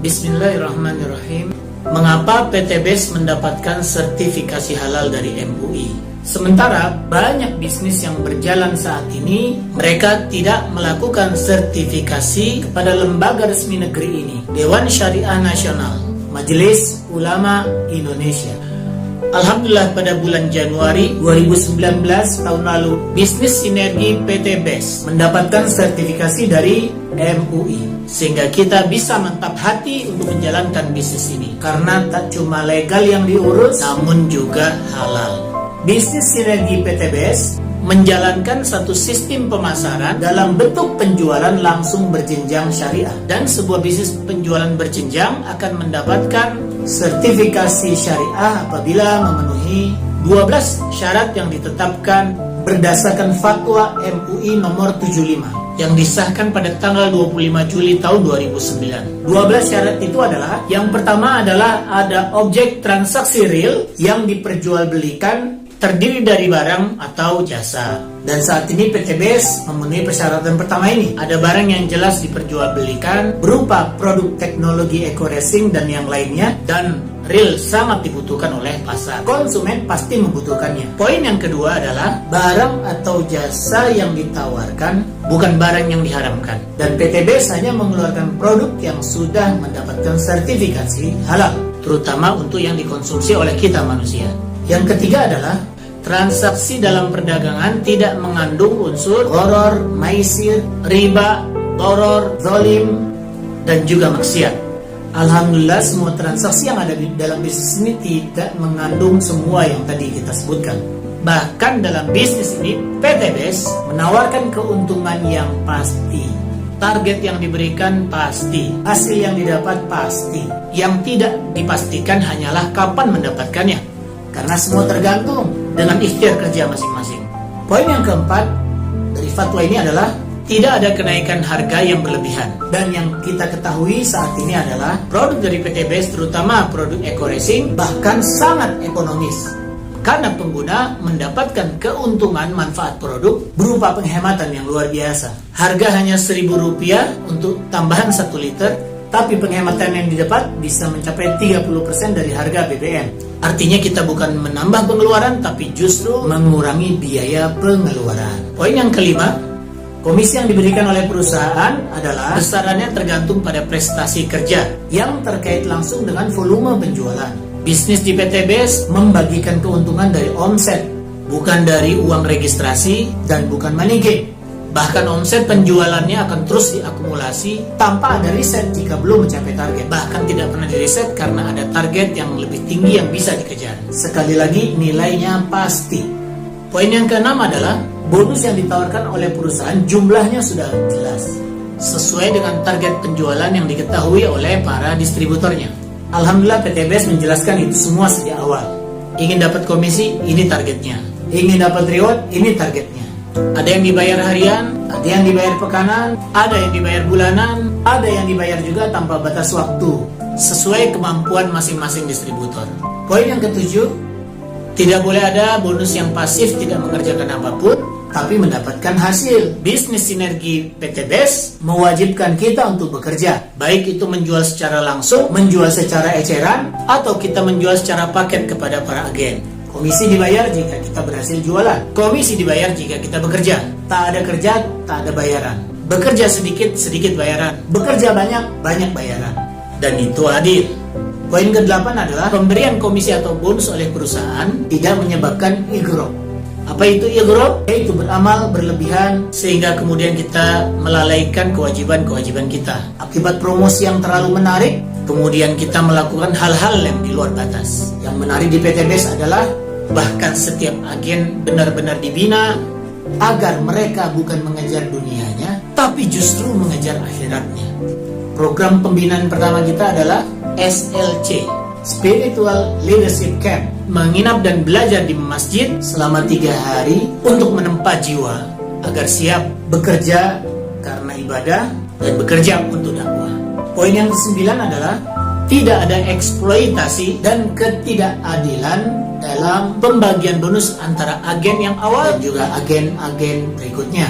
Bismillahirrahmanirrahim. Mengapa PT BES mendapatkan sertifikasi halal dari MUI? Sementara banyak bisnis yang berjalan saat ini, mereka tidak melakukan sertifikasi kepada lembaga resmi negeri ini, Dewan Syariah Nasional, Majelis Ulama Indonesia. Alhamdulillah pada bulan Januari 2019 tahun lalu, bisnis sinergi PT BES mendapatkan sertifikasi dari MUI, sehingga kita bisa mantap hati untuk menjalankan bisnis ini, karena tak cuma legal yang diurus, namun juga halal. Bisnis sinergi PT BES menjalankan satu sistem pemasaran dalam bentuk penjualan langsung berjenjang syariah, dan sebuah bisnis penjualan berjenjang akan mendapatkan sertifikasi syariah apabila memenuhi 12 syarat yang ditetapkan berdasarkan fatwa MUI nomor 75 yang disahkan pada tanggal 25 Juli tahun 2009. 12 syarat itu adalah, yang pertama adalah ada objek transaksi real yang diperjualbelikan terdiri dari barang atau jasa. Dan saat ini PT BES memenuhi persyaratan pertama ini. Ada barang yang jelas diperjualbelikan berupa produk teknologi eco-racing dan yang lainnya, dan real sangat dibutuhkan oleh pasar. Konsumen pasti membutuhkannya. Poin yang kedua adalah barang atau jasa yang ditawarkan bukan barang yang diharamkan. Dan PT BES hanya mengeluarkan produk yang sudah mendapatkan sertifikasi halal, terutama untuk yang dikonsumsi oleh kita manusia. Yang ketiga adalah transaksi dalam perdagangan tidak mengandung unsur gharar, maisir, riba, doror, zalim, dan juga maksiat. Alhamdulillah semua transaksi yang ada di dalam bisnis ini tidak mengandung semua yang tadi kita sebutkan. Bahkan dalam bisnis ini PT BES menawarkan keuntungan yang pasti. Target yang diberikan pasti, hasil yang didapat pasti. Yang tidak dipastikan hanyalah kapan mendapatkannya, karena semua tergantung dengan ikhtiar kerja masing-masing. Poin yang keempat dari fatwa ini adalah tidak ada kenaikan harga yang berlebihan. Dan yang kita ketahui saat ini adalah produk dari PT BES, terutama produk eco-racing, bahkan sangat ekonomis, karena pengguna mendapatkan keuntungan manfaat produk berupa penghematan yang luar biasa. Harga hanya Rp1.000 untuk tambahan 1 liter, tapi penghematan yang didapat bisa mencapai 30% dari harga BBM. Artinya kita bukan menambah pengeluaran, tapi justru mengurangi biaya pengeluaran. Poin yang kelima, komisi yang diberikan oleh perusahaan adalah besarannya tergantung pada prestasi kerja yang terkait langsung dengan volume penjualan. Bisnis di PT BES membagikan keuntungan dari omset, bukan dari uang registrasi dan bukan money game. Bahkan omset penjualannya akan terus diakumulasi tanpa ada riset jika belum mencapai target. Bahkan tidak pernah diriset karena ada target yang lebih tinggi yang bisa dikejar. Sekali lagi, nilainya pasti. Poin yang keenam adalah bonus yang ditawarkan oleh perusahaan jumlahnya sudah jelas, sesuai dengan target penjualan yang diketahui oleh para distributornya. Alhamdulillah PT BES menjelaskan itu semua sejak awal. Ingin dapat komisi, ini targetnya. Ingin dapat reward, ini targetnya. Ada yang dibayar harian, ada yang dibayar pekanan, ada yang dibayar bulanan, ada yang dibayar juga tanpa batas waktu, sesuai kemampuan masing-masing distributor. Poin yang ketujuh, tidak boleh ada bonus yang pasif tidak mengerjakan apapun, tapi mendapatkan hasil. Bisnis sinergi PT BES mewajibkan kita untuk bekerja, baik itu menjual secara langsung, menjual secara eceran, atau kita menjual secara paket kepada para agen. Komisi dibayar jika kita berhasil jualan. Komisi dibayar jika kita bekerja. Tak ada kerja, tak ada bayaran. Bekerja sedikit, sedikit bayaran. Bekerja banyak, banyak bayaran. Dan itu adil. Poin ke-8 adalah pemberian komisi atau bonus oleh perusahaan tidak menyebabkan ighra. Apa itu ighra? Yaitu beramal berlebihan sehingga kemudian kita melalaikan kewajiban-kewajiban kita. Akibat promosi yang terlalu menarik, kemudian kita melakukan hal-hal yang di luar batas. Yang menarik di PT BES adalah bahkan setiap agen benar-benar dibina agar mereka bukan mengejar dunianya, tapi justru mengejar akhiratnya. Program pembinaan pertama kita adalah SLC, Spiritual Leadership Camp, menginap dan belajar di masjid selama 3 hari untuk menempa jiwa agar siap bekerja karena ibadah dan bekerja untuk dakwah. Poin yang ke-9 adalah tidak ada eksploitasi dan ketidakadilan dalam pembagian bonus antara agen yang awal dan juga agen-agen berikutnya.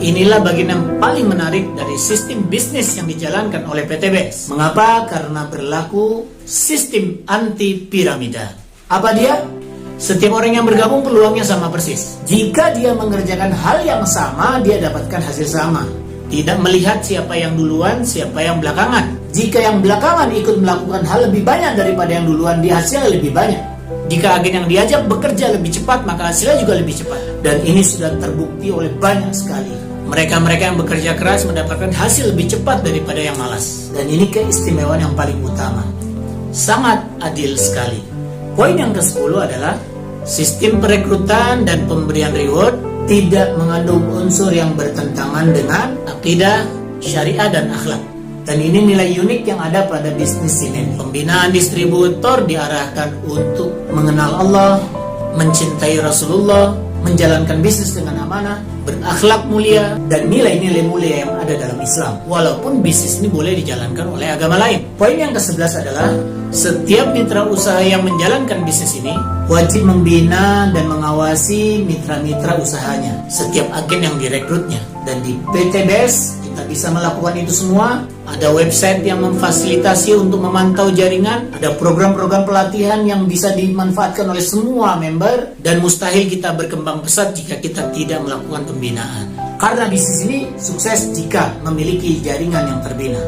Inilah bagian yang paling menarik dari sistem bisnis yang dijalankan oleh PTBS. Mengapa? Karena berlaku sistem anti piramida. Apa dia? Setiap orang yang bergabung peluangnya sama persis. Jika dia mengerjakan hal yang sama, dia dapatkan hasil sama. Tidak melihat siapa yang duluan, siapa yang belakangan. Jika yang belakangan ikut melakukan hal lebih banyak daripada yang duluan, dia hasilnya lebih banyak. Jika agen yang diajak bekerja lebih cepat, maka hasilnya juga lebih cepat. Dan ini sudah terbukti oleh banyak sekali. Mereka-mereka yang bekerja keras mendapatkan hasil lebih cepat daripada yang malas. Dan ini keistimewaan yang paling utama. Sangat adil sekali. Poin yang ke-10 adalah sistem perekrutan dan pemberian reward tidak mengandung unsur yang bertentangan dengan akidah, syariah, dan akhlak. Dan ini nilai unik yang ada pada bisnis ini. Pembinaan distributor diarahkan untuk mengenal Allah, mencintai Rasulullah, menjalankan bisnis dengan amanah, berakhlak mulia, dan nilai-nilai mulia yang ada dalam Islam. Walaupun bisnis ini boleh dijalankan oleh agama lain. Poin yang ke-11 adalah setiap mitra usaha yang menjalankan bisnis ini wajib membina dan mengawasi mitra-mitra usahanya, setiap agen yang direkrutnya. Dan di PTBS kita bisa melakukan itu semua. Ada website yang memfasilitasi untuk memantau jaringan, ada program-program pelatihan yang bisa dimanfaatkan oleh semua member, dan mustahil kita berkembang pesat jika kita tidak melakukan pembinaan. Karena bisnis ini sukses jika memiliki jaringan yang terbina.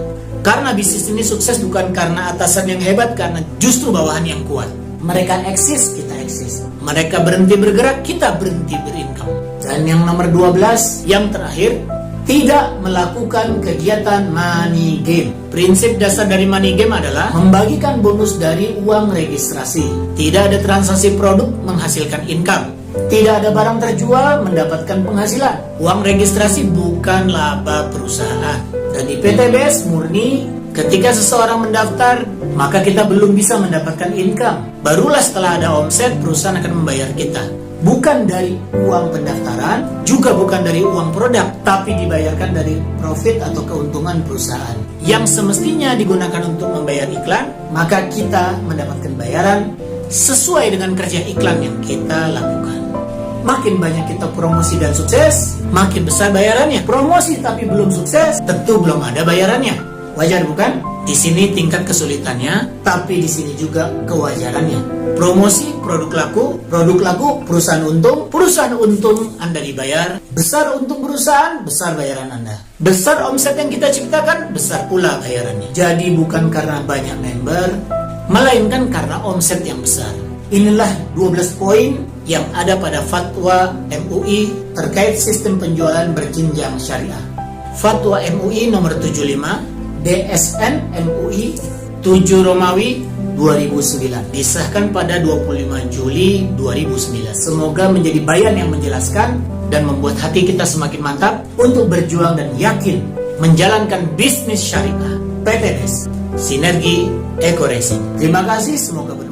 Karena bisnis ini sukses bukan karena atasan yang hebat, karena justru bawahan yang kuat. Mereka eksis, kita eksis. Mereka berhenti bergerak, kita berhenti berincome. Dan yang nomor 12, yang terakhir, tidak melakukan kegiatan money game. Prinsip dasar dari money game adalah membagikan bonus dari uang registrasi. Tidak ada transaksi produk menghasilkan income. Tidak ada barang terjual mendapatkan penghasilan. Uang registrasi bukan laba perusahaan. Dan di PTBS murni, ketika seseorang mendaftar, maka kita belum bisa mendapatkan income. Barulah setelah ada omset, perusahaan akan membayar kita. Bukan dari uang pendaftaran, juga bukan dari uang produk, tapi dibayarkan dari profit atau keuntungan perusahaan yang semestinya digunakan untuk membayar iklan. Maka kita mendapatkan bayaran sesuai dengan kerja iklan yang kita lakukan. Makin banyak kita promosi dan sukses, makin besar bayarannya. Promosi tapi belum sukses, tentu belum ada bayarannya. Wajar bukan? Di sini tingkat kesulitannya, tapi di sini juga kewajarannya. Promosi, produk laku, perusahaan untung, Anda dibayar. Besar untung perusahaan, besar bayaran Anda. Besar omset yang kita ciptakan, besar pula bayarannya. Jadi bukan karena banyak member, melainkan karena omset yang besar. Inilah 12 poin yang ada pada fatwa MUI terkait sistem penjualan berjenjang syariah. Fatwa MUI nomor 75 DSN MUI 7 Romawi 2009, disahkan pada 25 Juli 2009. Semoga menjadi bayan yang menjelaskan dan membuat hati kita semakin mantap untuk berjuang dan yakin menjalankan bisnis syariah. PTBS, Sinergi Eko Racing. Terima kasih, semoga bermanfaat.